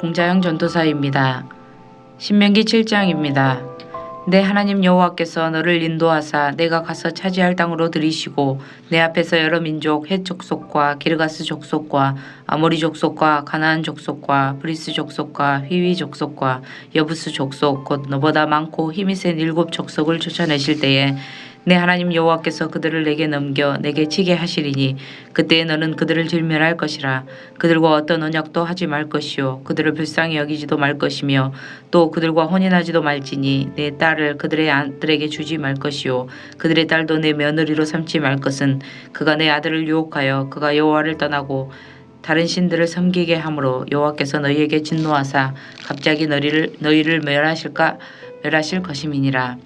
공자형 전도사입니다. 신명기 7장입니다. 내 하나님 여호와께서 너를 인도하사 내가 가서 차지할 땅으로 들이시고 내 앞에서 여러 민족 헷 족속과 기르가스 족속과 아모리 족속과 가나안 족속과 브리스 족속과 휘위 족속과 여부스 족속 곧 너보다 많고 힘이 센 7 족속을 쫓아내실 때에 내 하나님 여호와께서 그들을 내게 넘겨 내게 치게 하시리니 그때에 너는 그들을 진멸할 것이라. 그들과 어떤 언약도 하지 말 것이요 그들을 불쌍히 여기지도 말 것이며 또 그들과 혼인하지도 말지니 내 딸을 그들의 아들에게 주지 말 것이요 그들의 딸도 내 며느리로 삼지 말 것은 그가 내 아들을 유혹하여 그가 여호와를 떠나고 다른 신들을 섬기게 함으로 여호와께서 너희에게 진노하사 갑자기 너희를 멸하실 것임이니라.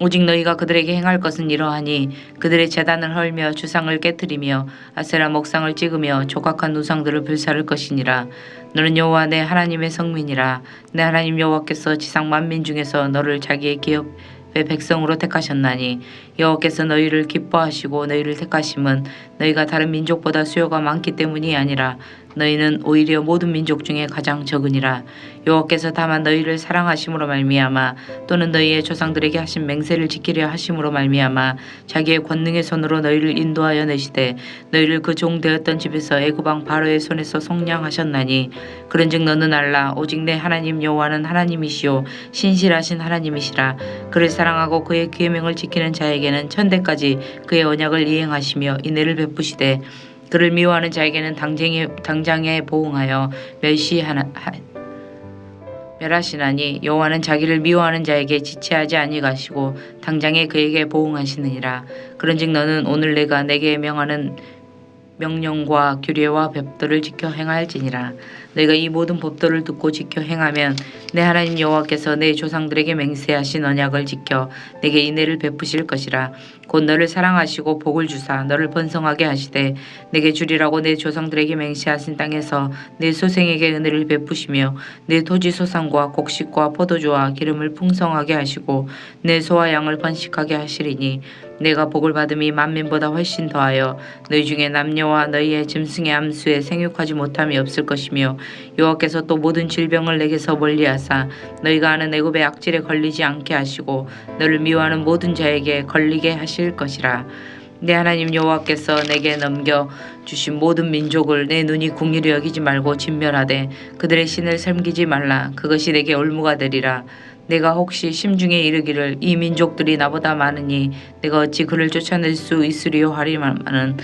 오직 너희가 그들에게 행할 것은 이러하니 그들의 제단을 헐며 주상을 깨뜨리며 아세라 목상을 찍으며 조각한 우상들을 불사를 것이니라. 너는 여호와 내 하나님의 성민이라. 내 하나님 여호와께서 지상 만민 중에서 너를 자기의 기업의 백성으로 택하셨나니 여호와께서 너희를 기뻐하시고 너희를 택하심은 너희가 다른 민족보다 수요가 많기 때문이 아니라 너희는 오히려 모든 민족 중에 가장 적으니라. 여호와께서 다만 너희를 사랑하심으로 말미암아 또는 너희의 조상들에게 하신 맹세를 지키려 하심으로 말미암아 자기의 권능의 손으로 너희를 인도하여 내시되 너희를 그 종 되었던 집에서 애굽 왕 바로의 손에서 속량하셨나니 그런즉 너는 알라. 오직 내 하나님 여호와는 하나님이시요 신실하신 하나님이시라. 그를 사랑하고 그의 계명을 지키는 자에게는 천대까지 그의 언약을 이행하시며 인애를 베푸시되 그를 미워하는 자에게는 당장에 보응하여 멸하시나니 여호와는 자기를 미워하는 자에게 지체하지 아니하시고 당장에 그에게 보응하시느니라. 그런즉 너는 오늘 내가 내게 명하는 명령과 규례와 법도를 지켜 행할지니라. 내가 이 모든 법도를 듣고 지켜 행하면 내 하나님 여호와께서 내 조상들에게 맹세하신 언약을 지켜 내게 인애를 베푸실 것이라. 곧 너를 사랑하시고 복을 주사 너를 번성하게 하시되 내게 주리라고 내 조상들에게 맹세하신 땅에서 내 소생에게 은혜를 베푸시며 내 토지 소산과 곡식과 포도주와 기름을 풍성하게 하시고 내 소와 양을 번식하게 하시리니 내가 복을 받음이 만민보다 훨씬 더하여 너희 중에 남녀와 너희의 짐승의 암수에 생육하지 못함이 없을 것이며 여호와께서 또 모든 질병을 내게서 멀리하사 너희가 아는 애굽의 악질에 걸리지 않게 하시고 너를 미워하는 모든 자에게 걸리게 하실 것이라. 내 하나님 여호와께서 내게 넘겨 주신 모든 민족을 내 눈이 궁휼히 여기지 말고 진멸하되 그들의 신을 섬기지 말라. 그것이 내게 올무가 되리라. 내가 혹시 심중에 이르기를 이 민족들이 나보다 많으니 내가 어찌 그를 쫓아낼 수 있으리요 하리마는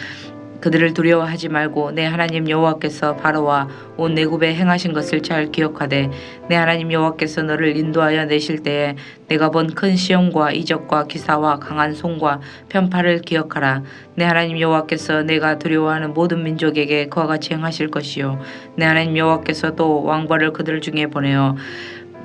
그들을 두려워하지 말고 내 하나님 여호와께서 바로와 온 애굽에 행하신 것을 잘 기억하되 내 하나님 여호와께서 너를 인도하여 내실 때에 내가 본 큰 시험과 이적과 기사와 강한 손과 편팔을 기억하라. 내 하나님 여호와께서 내가 두려워하는 모든 민족에게 그와 같이 행하실 것이요 내 하나님 여호와께서 또 왕벌을 그들 중에 보내어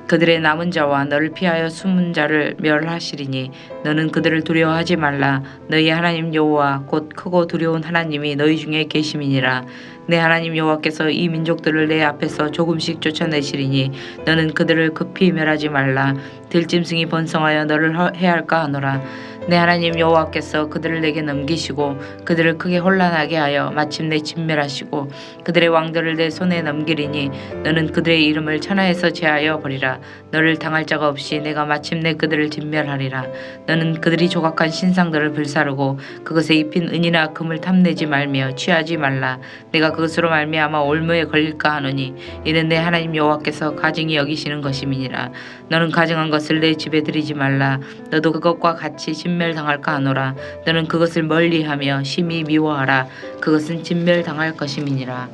그들의 남은 자와 너를 피하여 숨은 자를 멸하시리니 너는 그들을 두려워하지 말라. 너희 하나님 여호와 곧 크고 두려운 하나님이 너희 중에 계심이니라. 내 하나님 여호와께서 이 민족들을 내 앞에서 조금씩 쫓아내시리니 너는 그들을 급히 멸하지 말라. 들짐승이 번성하여 너를 해할까 하노라. 내 하나님 여호와께서 그들을 내게 넘기시고 그들을 크게 혼란하게 하여 마침내 진멸하시고 그들의 왕들을 내 손에 넘기리니 너는 그들의 이름을 천하에서 제하여 버리라. 너를 당할 자가 없이 내가 마침내 그들을 진멸하리라. 너는 그들이 조각한 신상들을 불사르고 그것에 입힌 은이나 금을 탐내지 말며 취하지 말라. 내가 그것으로 말미암아 올무에 걸릴까 하노니 이는 내 하나님 여호와께서 가증히 여기시는 것임이니라. 너는 가증한 것을 내 집에 들이지 말라. 너도 그것과 같이 진멸당할까 하노라. 너는 그것을 멀리하며 심히 미워하라. 그것은 진멸당할 것임이니라.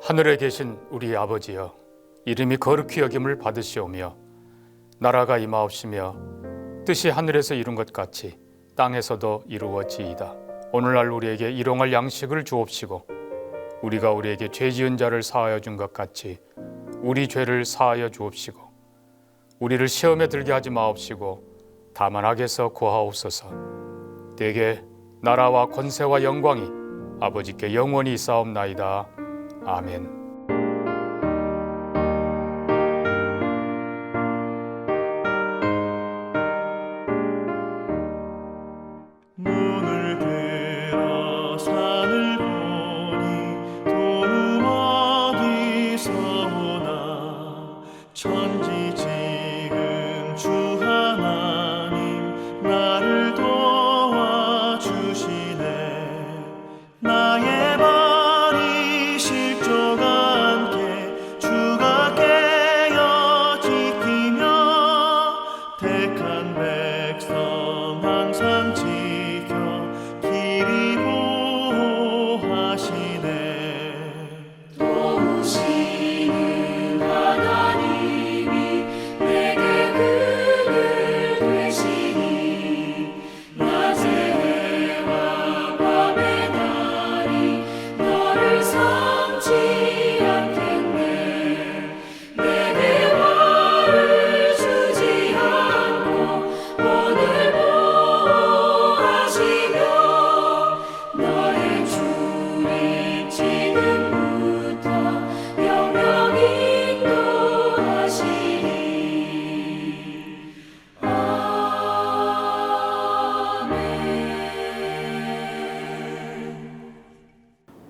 하늘에 계신 우리 아버지여, 이름이 거룩히 여김을 받으시오며 나라가 임하옵시며 뜻이 하늘에서 이룬 것 같이 땅에서도 이루어지이다. 오늘날 우리에게 일용할 양식을 주옵시고 우리가 우리에게 죄 지은 자를 사하여 준 것 같이 우리 죄를 사하여 주옵시고 우리를 시험에 들게 하지 마옵시고 다만 악에서 구하옵소서. 대개 나라와 권세와 영광이 아버지께 영원히 있사옵나이다. 아멘. 눈을 들어 산을 보니 도무마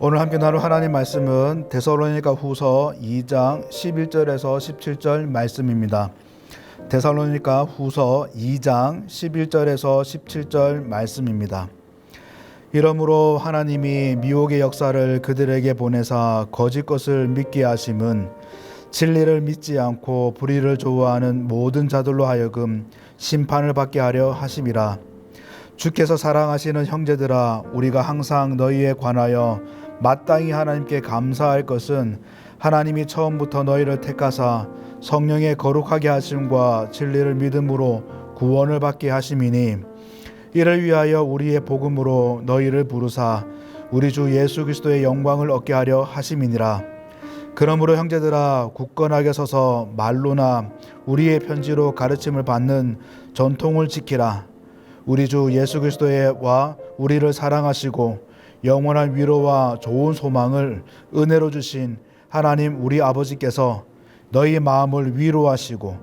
오늘 함께 나눌 하나님 말씀은 데살로니가 후서 2장 11절에서 17절 말씀입니다. 데살로니가 후서 2장 11절에서 17절 말씀입니다. 이러므로 하나님이 미혹의 역사를 그들에게 보내사 거짓 것을 믿게 하심은 진리를 믿지 않고 불의를 좋아하는 모든 자들로 하여금 심판을 받게 하려 하심이라. 주께서 사랑하시는 형제들아, 우리가 항상 너희에 관하여 마땅히 하나님께 감사할 것은 하나님이 처음부터 너희를 택하사 성령의 거룩하게 하심과 진리를 믿음으로 구원을 받게 하심이니, 이를 위하여 우리의 복음으로 너희를 부르사 우리 주 예수 그리스도의 영광을 얻게 하려 하심이니라. 그러므로 형제들아, 굳건하게 서서 말로나 우리의 편지로 가르침을 받는 전통을 지키라. 우리 주 예수 그리스도와 우리를 사랑하시고 영원한 위로와 좋은 소망을 은혜로 주신 하나님 우리 아버지께서 너희 마음을 위로하시고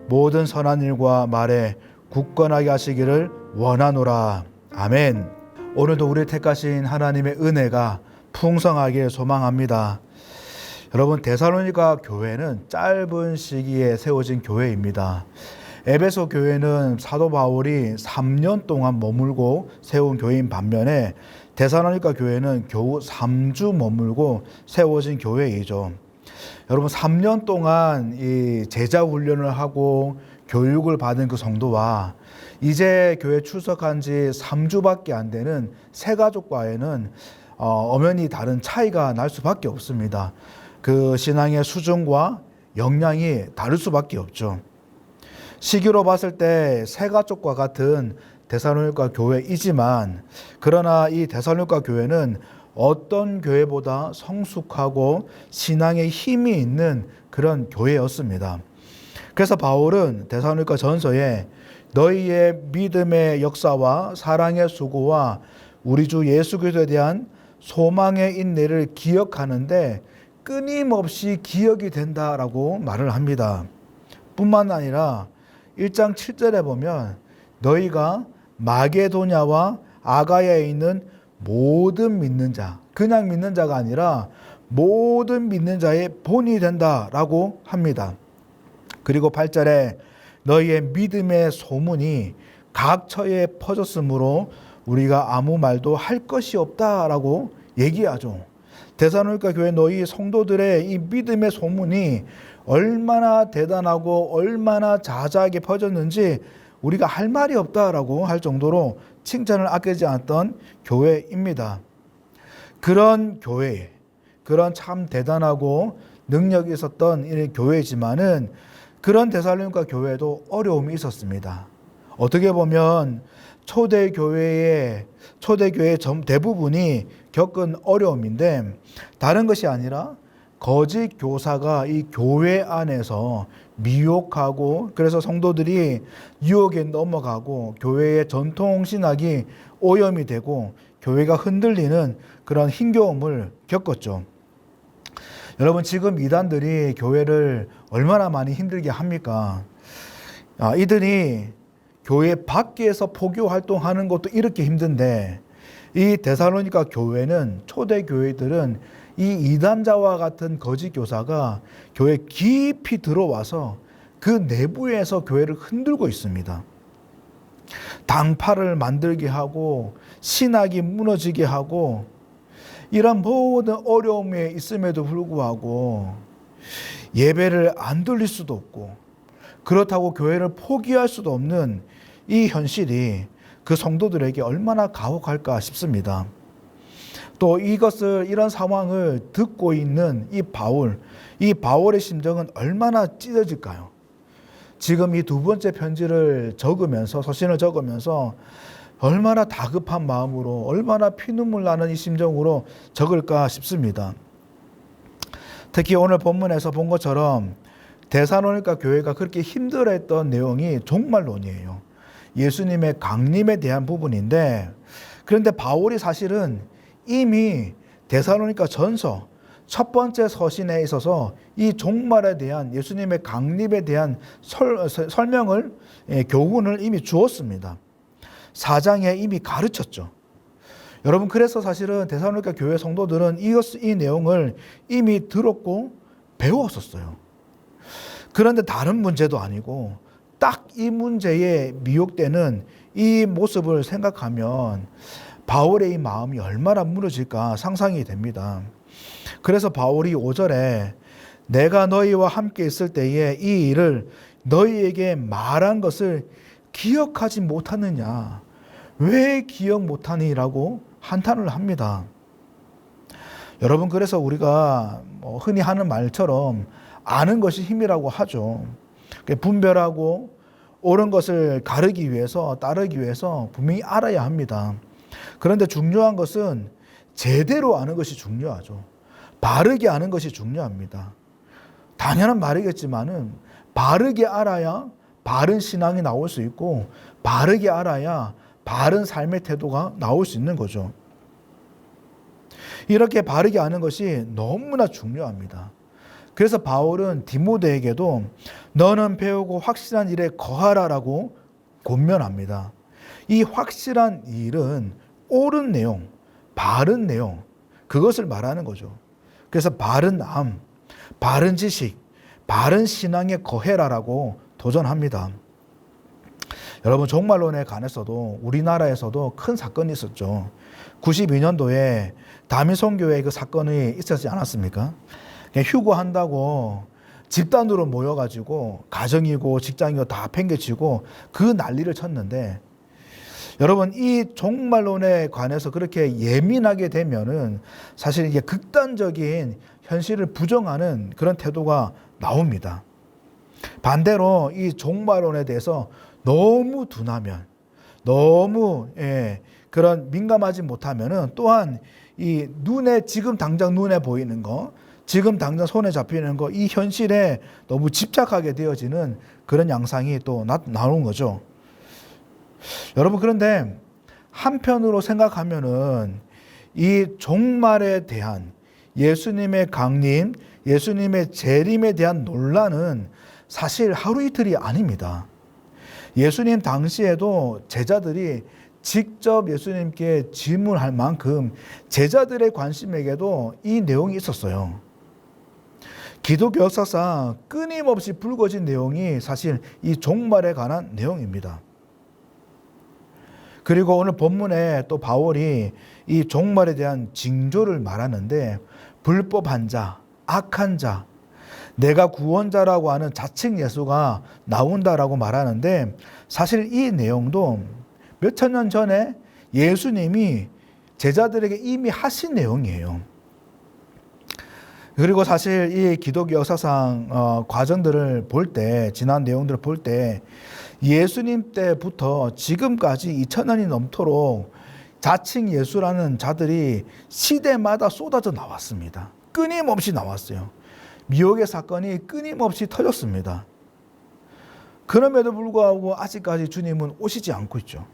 모든 선한 일과 말에 굳건하게 하시기를 원하노라. 아멘. 오늘도 우리 택하신 하나님의 은혜가 풍성하길 소망합니다. 여러분, 데살로니가 교회는 짧은 시기에 세워진 교회입니다. 에베소 교회는 사도 바울이 3년 동안 머물고 세운 교회인 반면에 데살로니가 교회는 겨우 3주 머물고 세워진 교회이죠. 여러분, 3년 동안 이 제자 훈련을 하고 교육을 받은 그 성도와 이제 교회 출석한 지 3주밖에 안 되는 새 가족과에는 엄연히 다른 차이가 날 수밖에 없습니다. 그 신앙의 수준과 역량이 다를 수밖에 없죠. 시기로 봤을 때 새 가족과 같은 데살로니가 교회이지만, 그러나 이 데살로니가 교회는 어떤 교회보다 성숙하고 신앙의 힘이 있는 그런 교회였습니다. 그래서 바울은 데살로니가 전서에 너희의 믿음의 역사와 사랑의 수고와 우리 주 예수 그리스도에 대한 소망의 인내를 기억하는데 끊임없이 기억이 된다라고 말을 합니다. 뿐만 아니라 1장 7절에 보면 너희가 마게도냐와 아가야에 있는 모든 믿는 자, 그냥 믿는 자가 아니라 모든 믿는 자의 본이 된다라고 합니다. 그리고 8절에 너희의 믿음의 소문이 각처에 퍼졌으므로 우리가 아무 말도 할 것이 없다라고 얘기하죠. 데살로니가 교회 너희 성도들의 이 믿음의 소문이 얼마나 대단하고 얼마나 자자하게 퍼졌는지 우리가 할 말이 없다라고 할 정도로 칭찬을 아끼지 않았던 교회입니다. 그런 교회, 그런 참 대단하고 능력이 있었던 이 교회지만은 그런 데살로니가 교회에도 어려움이 있었습니다. 어떻게 보면 초대교회의 대부분이 겪은 어려움인데, 다른 것이 아니라 거짓 교사가 이 교회 안에서 미혹하고, 그래서 성도들이 유혹에 넘어가고 교회의 전통 신학이 오염이 되고 교회가 흔들리는 그런 힘겨움을 겪었죠. 여러분, 지금 이단들이 교회를 얼마나 많이 힘들게 합니까? 이들이 교회 밖에서 포교 활동하는 것도 이렇게 힘든데, 이 데살로니가 교회는, 초대 교회들은 이 이단자와 같은 거짓 교사가 교회 깊이 들어와서 그 내부에서 교회를 흔들고 있습니다. 당파를 만들게 하고 신학이 무너지게 하고, 이런 모든 어려움에 있음에도 불구하고 예배를 안 드릴 수도 없고, 그렇다고 교회를 포기할 수도 없는 이 현실이 그 성도들에게 얼마나 가혹할까 싶습니다. 또 이런 상황을 듣고 있는 이 바울의 심정은 얼마나 찢어질까요? 지금 이 두 번째 편지를 적으면서, 서신을 적으면서 얼마나 다급한 마음으로, 얼마나 피눈물 나는 이 심정으로 적을까 싶습니다. 특히 오늘 본문에서 본 것처럼 데살로니가 교회가 그렇게 힘들어했던 내용이 종말론이에요. 예수님의 강림에 대한 부분인데, 그런데 바울이 사실은 이미 데살로니가 전서 첫 번째 서신에 있어서 이 종말에 대한, 예수님의 강림에 대한 교훈을 이미 주었습니다. 4장에 이미 가르쳤죠. 여러분, 그래서 사실은 데살로니가 교회 성도들은 이 내용을 이미 들었고 배웠었어요. 그런데 다른 문제도 아니고 딱 이 문제에 미혹되는 이 모습을 생각하면 바울의 이 마음이 얼마나 무너질까 상상이 됩니다. 그래서 바울이 5절에 내가 너희와 함께 있을 때에 이 일을 너희에게 말한 것을 기억하지 못하느냐, 왜 기억 못하니라고 한탄을 합니다. 여러분, 그래서 우리가 흔히 하는 말처럼 아는 것이 힘이라고 하죠. 분별하고 옳은 것을 가르기 위해서, 따르기 위해서 분명히 알아야 합니다. 그런데 중요한 것은 제대로 아는 것이 중요하죠. 바르게 아는 것이 중요합니다. 당연한 말이겠지만은 바르게 알아야 바른 신앙이 나올 수 있고, 바르게 알아야 바른 삶의 태도가 나올 수 있는 거죠. 이렇게 바르게 아는 것이 너무나 중요합니다. 그래서 바울은 디모데에게도 너는 배우고 확실한 일에 거하라라고 권면합니다. 이 확실한 일은 옳은 내용, 바른 내용, 그것을 말하는 거죠. 그래서 바른 암, 바른 지식, 바른 신앙에 거해라라고 도전합니다. 여러분, 종말론에 관해서도 우리나라에서도 큰 사건이 있었죠. 92년도에 다미성교회 그 사건이 있었지 않았습니까? 휴거한다고 집단으로 모여가지고 가정이고 직장이고 다 팽개치고 그 난리를 쳤는데, 여러분, 이 종말론에 관해서 그렇게 예민하게 되면은 사실 이게 극단적인 현실을 부정하는 그런 태도가 나옵니다. 반대로 이 종말론에 대해서 너무 둔하면, 너무 그런 민감하지 못하면은 또한 이 지금 당장 눈에 보이는 거, 지금 당장 손에 잡히는 거, 이 현실에 너무 집착하게 되어지는 그런 양상이 또 나오는 거죠. 여러분, 그런데 한편으로 생각하면은 이 종말에 대한 예수님의 강림, 예수님의 재림에 대한 논란은 사실 하루 이틀이 아닙니다. 예수님 당시에도 제자들이 직접 예수님께 질문할 만큼 제자들의 관심에게도 이 내용이 있었어요. 기독교 역사상 끊임없이 불거진 내용이 사실 이 종말에 관한 내용입니다. 그리고 오늘 본문에 또 바울이 이 종말에 대한 징조를 말하는데, 불법한 자, 악한 자, 내가 구원자라고 하는 자칭 예수가 나온다라고 말하는데, 사실 이 내용도 몇천 년 전에 예수님이 제자들에게 이미 하신 내용이에요. 그리고 사실 이 기독교 역사상 과정들을 볼 때, 지난 내용들을 볼 때 예수님 때부터 지금까지 2000년이 넘도록 자칭 예수라는 자들이 시대마다 쏟아져 나왔습니다. 끊임없이 나왔어요. 미혹의 사건이 끊임없이 터졌습니다. 그럼에도 불구하고 아직까지 주님은 오시지 않고 있죠.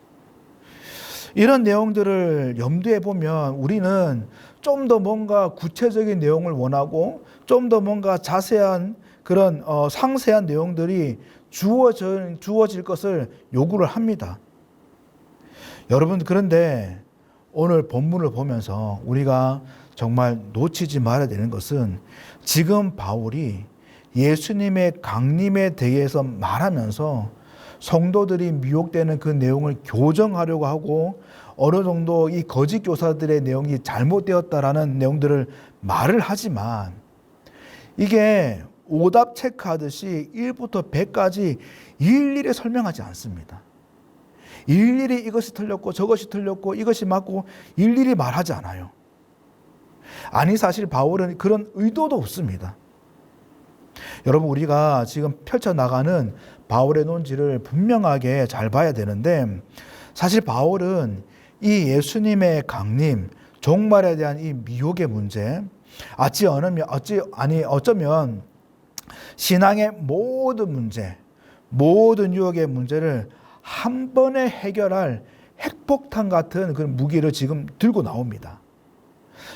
이런 내용들을 염두에 보면 우리는 좀 더 뭔가 구체적인 내용을 원하고, 좀 더 뭔가 자세한 그런 상세한 내용들이 주어질 것을 요구를 합니다. 여러분, 그런데 오늘 본문을 보면서 우리가 정말 놓치지 말아야 되는 것은, 지금 바울이 예수님의 강림에 대해서 말하면서 성도들이 미혹되는 그 내용을 교정하려고 하고, 어느 정도 이 거짓 교사들의 내용이 잘못되었다라는 내용들을 말을 하지만, 이게 오답 체크하듯이 1부터 100까지 일일이 설명하지 않습니다. 일일이 이것이 틀렸고 저것이 틀렸고 이것이 맞고 일일이 말하지 않아요. 아니, 사실 바울은 그런 의도도 없습니다. 여러분, 우리가 지금 펼쳐나가는 바울의 논지를 분명하게 잘 봐야 되는데, 사실 바울은 이 예수님의 강림, 종말에 대한 이 미혹의 문제, 어쩌면 신앙의 모든 문제, 모든 유혹의 문제를 한 번에 해결할 핵폭탄 같은 그런 무기를 지금 들고 나옵니다.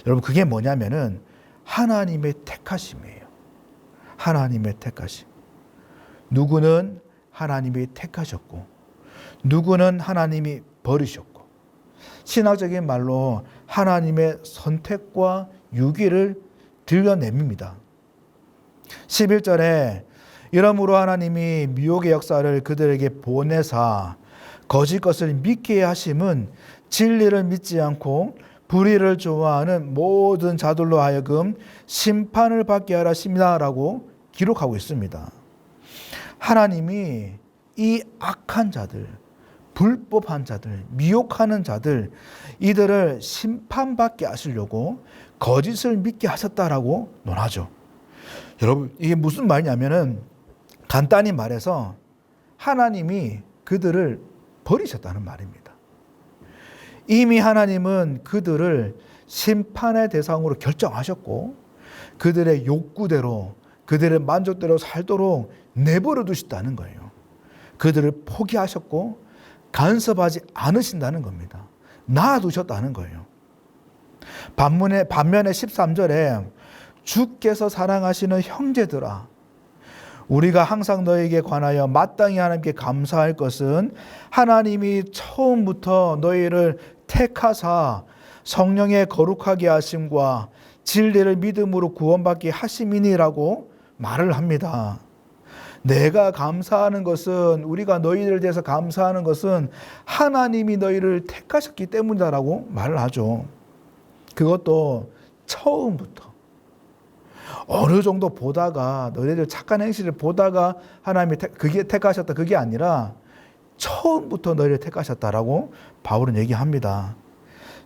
여러분, 그게 뭐냐면은 하나님의 택하심이에요. 하나님의 택하심. 누구는 하나님이 택하셨고, 누구는 하나님이 버리셨고, 신학적인 말로 하나님의 선택과 유기를 들려냅니다. 11절에 이러므로 하나님이 미혹의 역사를 그들에게 보내사 거짓 것을 믿게 하심은 진리를 믿지 않고 불의를 좋아하는 모든 자들로 하여금 심판을 받게 하라 하심이다라고 기록하고 있습니다. 하나님이 이 악한 자들, 불법한 자들, 미혹하는 자들, 이들을 심판받게 하시려고 거짓을 믿게 하셨다라고 논하죠. 여러분, 이게 무슨 말이냐면은 간단히 말해서 하나님이 그들을 버리셨다는 말입니다. 이미 하나님은 그들을 심판의 대상으로 결정하셨고 그들의 욕구대로 그들의 만족대로 살도록 내버려 두셨다는 거예요. 그들을 포기하셨고 간섭하지 않으신다는 겁니다. 놔두셨다는 거예요. 반면에 13절에 주께서 사랑하시는 형제들아 우리가 항상 너에게 관하여 마땅히 하나님께 감사할 것은 하나님이 처음부터 너희를 택하사 성령의 거룩하게 하심과 진리를 믿음으로 구원받게 하심이니라고 말을 합니다. 내가 감사하는 것은 우리가 너희들에 대해서 감사하는 것은 하나님이 너희를 택하셨기 때문이다라고 말을 하죠. 그것도 처음부터. 어느 정도 보다가 너희들 착한 행실을 보다가 하나님이 그게 택하셨다 그게 아니라 처음부터 너희를 택하셨다라고 바울은 얘기합니다.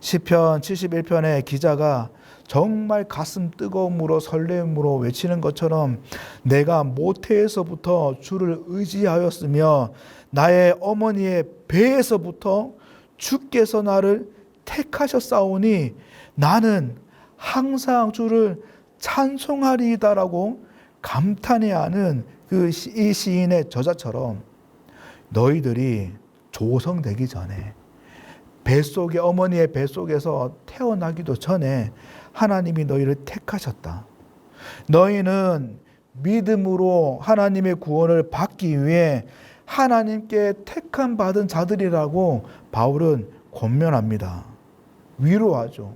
시편 71편의 기자가 정말 가슴 뜨거움으로 설렘으로 외치는 것처럼 내가 모태에서부터 주를 의지하였으며 나의 어머니의 배에서부터 주께서 나를 택하셨사오니 나는 항상 주를 찬송하리이다라고 감탄해하는 이 시인의 저자처럼 너희들이 조성되기 전에 뱃속에 어머니의 뱃속에서 태어나기도 전에 하나님이 너희를 택하셨다. 너희는 믿음으로 하나님의 구원을 받기 위해 하나님께 택함 받은 자들이라고 바울은 권면합니다. 위로하죠.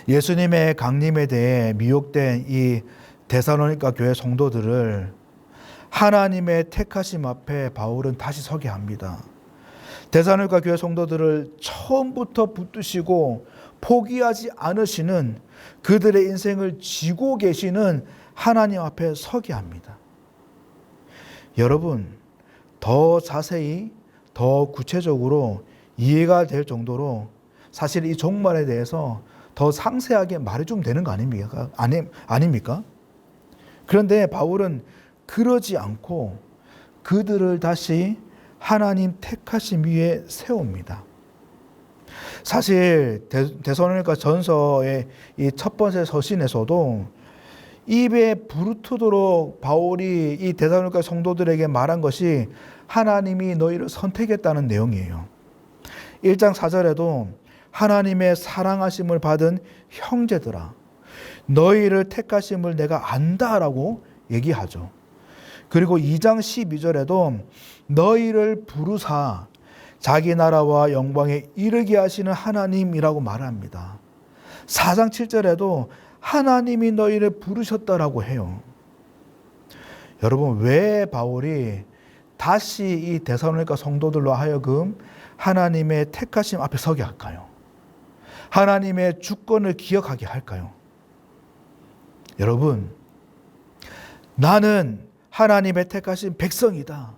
예수님의 강림에 대해 미혹된 이 데살로니가 교회 성도들을 하나님의 택하심 앞에 바울은 다시 서게 합니다. 데살로니가 교회 성도들을 처음부터 붙드시고 포기하지 않으시는 그들의 인생을 쥐고 계시는 하나님 앞에 서게 합니다. 여러분, 더 자세히 더 구체적으로 이해가 될 정도로 사실 이 종말에 대해서 더 상세하게 말해주면 되는 거 아닙니까? 그런데 바울은 그러지 않고 그들을 다시 하나님 택하심 위에 세웁니다. 사실 데살로니가 전서의 이 첫 번째 서신에서도 입에 부르트도록 바울이 이 데살로니가 성도들에게 말한 것이 하나님이 너희를 선택했다는 내용이에요. 1장 4절에도 하나님의 사랑하심을 받은 형제들아 너희를 택하심을 내가 안다라고 얘기하죠. 그리고 2장 12절에도 너희를 부르사 자기 나라와 영광에 이르게 하시는 하나님이라고 말합니다. 4장 7절에도 하나님이 너희를 부르셨다라고 해요. 여러분, 왜 바울이 다시 이 데살로니가 성도들로 하여금 하나님의 택하심 앞에 서게 할까요? 하나님의 주권을 기억하게 할까요? 여러분, 나는 하나님의 택하신 백성이다.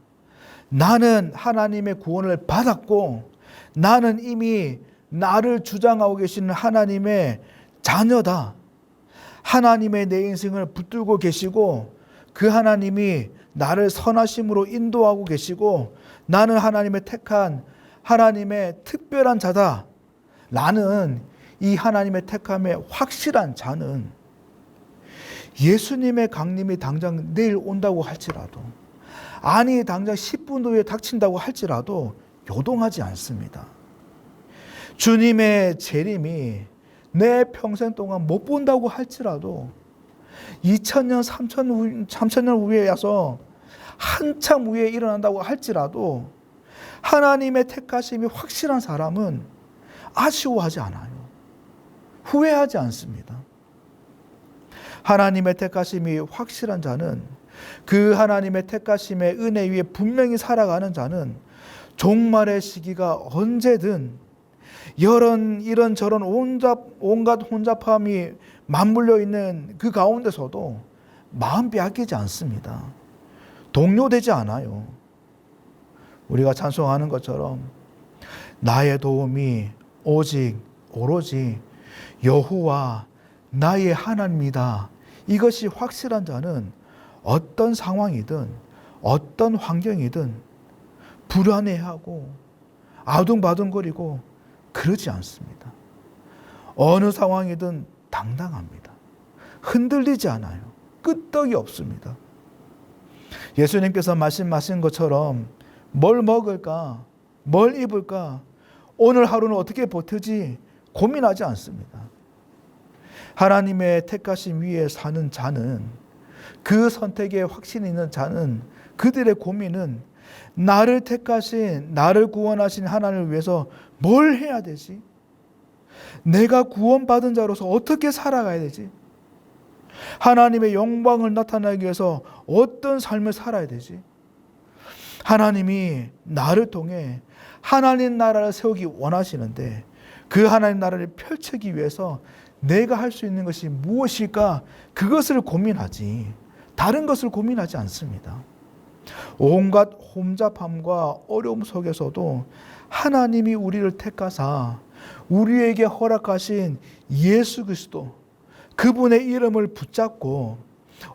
나는 하나님의 구원을 받았고 나는 이미 나를 주장하고 계시는 하나님의 자녀다. 하나님의 내 인생을 붙들고 계시고 그 하나님이 나를 선하심으로 인도하고 계시고 나는 하나님의 택한 하나님의 특별한 자다. 나는 이 하나님의 택함의 확실한 자는 예수님의 강림이 당장 내일 온다고 할지라도 아니 당장 10분 후에 닥친다고 할지라도 요동하지 않습니다. 주님의 재림이 내 평생 동안 못 본다고 할지라도 2000년, 3000년 후에 와서 한참 후에 일어난다고 할지라도 하나님의 택하심이 확실한 사람은 아쉬워하지 않아요. 후회하지 않습니다. 하나님의 택하심이 확실한 자는, 그 하나님의 택하심의 은혜 위에 분명히 살아가는 자는 종말의 시기가 언제든 이런저런 온갖 혼잡함이 맞물려 있는 그 가운데서도 마음 빼앗기지 않습니다. 동요되지 않아요. 우리가 찬송하는 것처럼 나의 도움이 오로지 여호와 나의 하나님이다. 이것이 확실한 자는 어떤 상황이든 어떤 환경이든 불안해하고 아둥바둥거리고 그러지 않습니다. 어느 상황이든 당당합니다. 흔들리지 않아요. 끄떡이 없습니다. 예수님께서 말씀하신 것처럼 뭘 먹을까, 뭘 입을까, 오늘 하루는 어떻게 버티지 고민하지 않습니다. 하나님의 택하심 위에 사는 자는, 그 선택에 확신이 있는 자는, 그들의 고민은 나를 택하신, 나를 구원하신 하나님을 위해서 뭘 해야 되지? 내가 구원받은 자로서 어떻게 살아가야 되지? 하나님의 영광을 나타내기 위해서 어떤 삶을 살아야 되지? 하나님이 나를 통해 하나님 나라를 세우기 원하시는데 그 하나님 나라를 펼치기 위해서 내가 할 수 있는 것이 무엇일까? 그것을 고민하지, 다른 것을 고민하지 않습니다. 온갖 혼잡함과 어려움 속에서도 하나님이 우리를 택하사 우리에게 허락하신 예수 그리스도, 그분의 이름을 붙잡고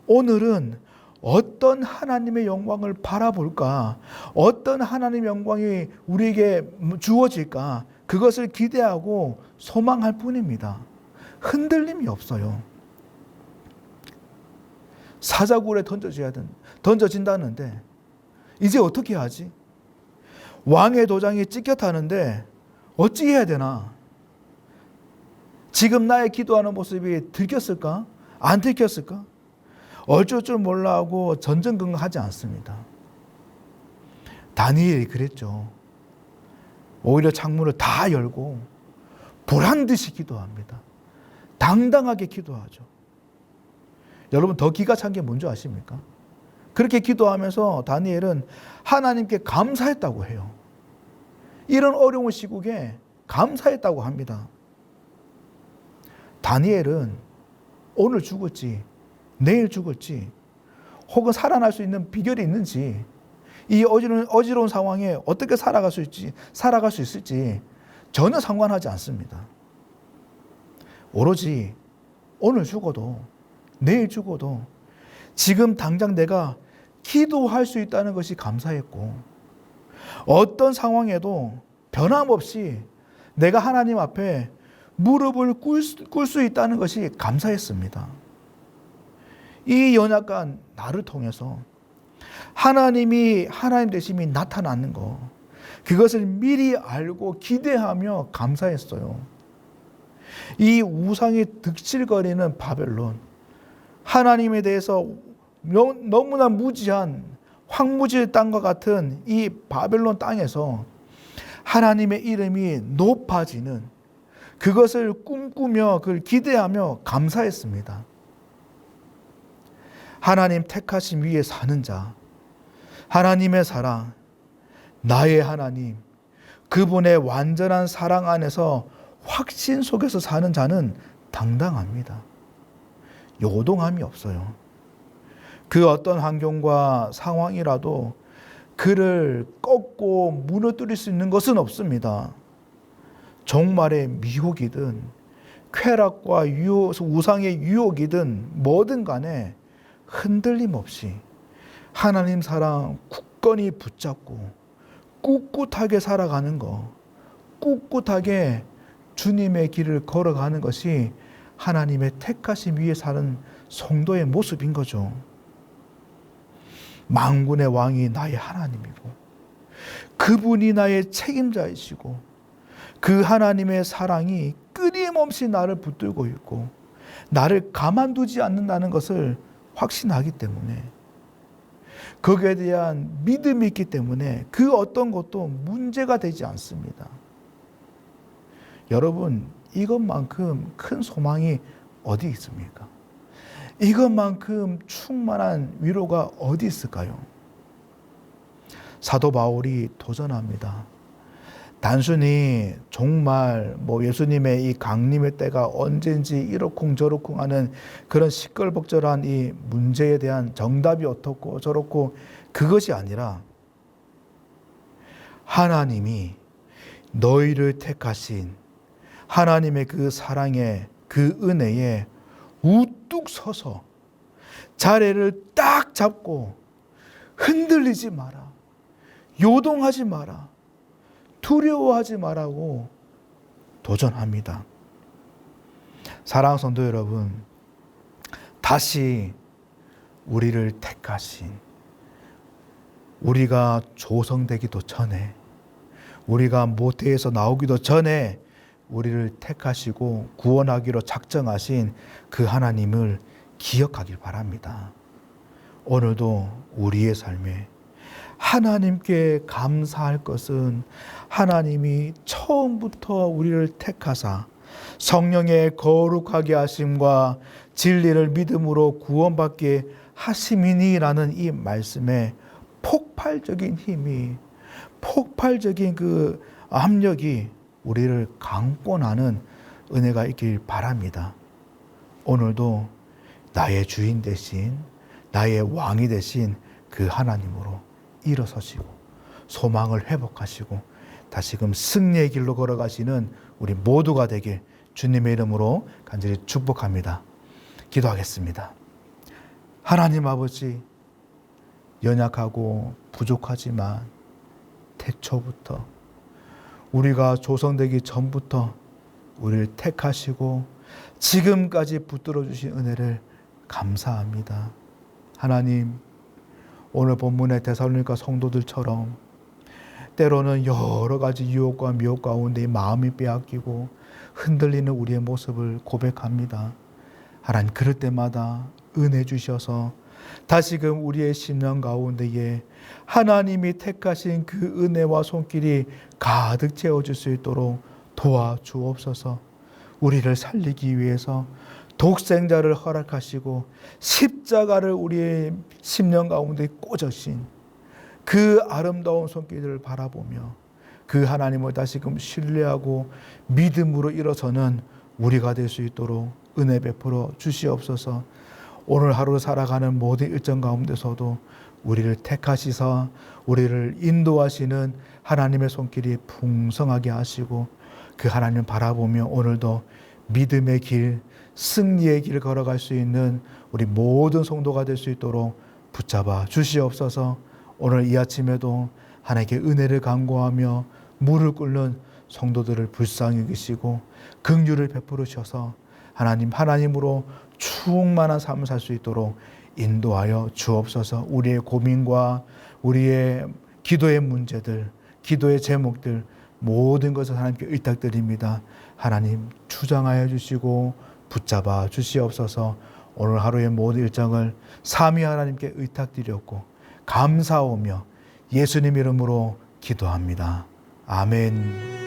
오늘은 어떤 하나님의 영광을 바라볼까? 어떤 하나님의 영광이 우리에게 주어질까? 그것을 기대하고 소망할 뿐입니다. 흔들림이 없어요. 사자굴에 던져진다는데 이제 어떻게 하지? 왕의 도장이 찍혔다는데 어찌해야 되나? 지금 나의 기도하는 모습이 들켰을까? 안 들켰을까? 어쩔 줄 몰라 하고 전전긍긍하지 않습니다. 다니엘이 그랬죠. 오히려 창문을 다 열고 보란듯이 기도합니다. 당당하게 기도하죠. 여러분, 더 기가 찬 게 뭔지 아십니까? 그렇게 기도하면서 다니엘은 하나님께 감사했다고 해요. 이런 어려운 시국에 감사했다고 합니다. 다니엘은 오늘 죽을지 내일 죽을지 혹은 살아날 수 있는 비결이 있는지, 이 어지러운 상황에 어떻게 살아갈 수 있을지 전혀 상관하지 않습니다. 오로지 오늘 죽어도 내일 죽어도 지금 당장 내가 기도할 수 있다는 것이 감사했고, 어떤 상황에도 변함없이 내가 하나님 앞에 무릎을 꿇을 수 있다는 것이 감사했습니다. 이 연약한 나를 통해서 하나님 되심이 나타나는 것, 그것을 미리 알고 기대하며 감사했어요. 이 우상이 득실거리는 바벨론, 하나님에 대해서 너무나 무지한 황무지의 땅과 같은 이 바벨론 땅에서 하나님의 이름이 높아지는, 그것을 꿈꾸며 그걸 기대하며 감사했습니다. 하나님 택하심 위에 사는 자, 하나님의 사랑, 나의 하나님, 그분의 완전한 사랑 안에서 확신 속에서 사는 자는 당당합니다. 요동함이 없어요. 그 어떤 환경과 상황이라도 그를 꺾고 무너뜨릴 수 있는 것은 없습니다. 종말의 미혹이든 쾌락과 우상의 유혹이든 뭐든 간에 흔들림 없이 하나님 사랑 굳건히 붙잡고 꿋꿋하게 살아가는 것, 꿋꿋하게 주님의 길을 걸어가는 것이 하나님의 택하심 위에 사는 성도의 모습인 거죠. 만군의 왕이 나의 하나님이고 그분이 나의 책임자이시고 그 하나님의 사랑이 끊임없이 나를 붙들고 있고 나를 가만두지 않는다는 것을 확신하기 때문에 거기에 대한 믿음이 있기 때문에 그 어떤 것도 문제가 되지 않습니다. 여러분, 이것만큼 큰 소망이 어디 있습니까? 이것만큼 충만한 위로가 어디 있을까요? 사도 바울이 도전합니다. 단순히 정말 예수님의 이 강림의 때가 언제인지 이러쿵 저러쿵 하는 그런 시끌벅적한 이 문제에 대한 정답이 어떻고 저렇고 그것이 아니라 하나님이 너희를 택하신 하나님의 그 사랑에 그 은혜에 우뚝 서서 자리를 딱 잡고 흔들리지 마라. 요동하지 마라. 두려워하지 말라고 도전합니다. 사랑하는 성도 여러분, 다시 우리를 택하신, 우리가 조성되기도 전에, 우리가 모태에서 나오기도 전에 우리를 택하시고 구원하기로 작정하신 그 하나님을 기억하길 바랍니다. 오늘도 우리의 삶에 하나님께 감사할 것은 하나님이 처음부터 우리를 택하사 성령의 거룩하게 하심과 진리를 믿음으로 구원받게 하심이니라는 이 말씀에 폭발적인 힘이, 폭발적인 그 압력이 우리를 강권하는 은혜가 있길 바랍니다. 오늘도 나의 주인 되신, 나의 왕이 되신 그 하나님으로 일어서시고 소망을 회복하시고 다시금 승리의 길로 걸어가시는 우리 모두가 되길 주님의 이름으로 간절히 축복합니다. 기도하겠습니다. 하나님 아버지, 연약하고 부족하지만 태초부터 우리가 조성되기 전부터 우리를 택하시고 지금까지 붙들어 주신 은혜를 감사합니다. 하나님, 오늘 본문의 데살로니가 성도들처럼 때로는 여러 가지 유혹과 미혹 가운데 마음이 빼앗기고 흔들리는 우리의 모습을 고백합니다. 하나님, 그럴 때마다 은혜 주셔서 다시금 우리의 심령 가운데에 하나님이 택하신 그 은혜와 손길이 가득 채워질 수 있도록 도와주옵소서. 우리를 살리기 위해서 독생자를 허락하시고 십자가를 우리의 심령 가운데 꽂으신 그 아름다운 손길을 바라보며 그 하나님을 다시금 신뢰하고 믿음으로 일어서는 우리가 될 수 있도록 은혜 베풀어 주시옵소서. 오늘 하루 살아가는 모든 일정 가운데서도 우리를 택하시사 우리를 인도하시는 하나님의 손길이 풍성하게 하시고 그 하나님 바라보며 오늘도 믿음의 길, 승리의 길 걸어갈 수 있는 우리 모든 성도가 될 수 있도록 붙잡아 주시옵소서. 오늘 이 아침에도 하나님께 은혜를 간구하며 무릎 꿇는 성도들을 불쌍히 여기시고 긍휼을 베풀으셔서 하나님으로 충만한 삶을 살 수 있도록 인도하여 주옵소서. 우리의 고민과 우리의 기도의 문제들, 기도의 제목들 모든 것을 하나님께 의탁드립니다. 하나님 주장하여 주시고 붙잡아 주시옵소서. 오늘 하루의 모든 일정을 삼위 하나님께 의탁드렸고 감사하며 예수님 이름으로 기도합니다. 아멘.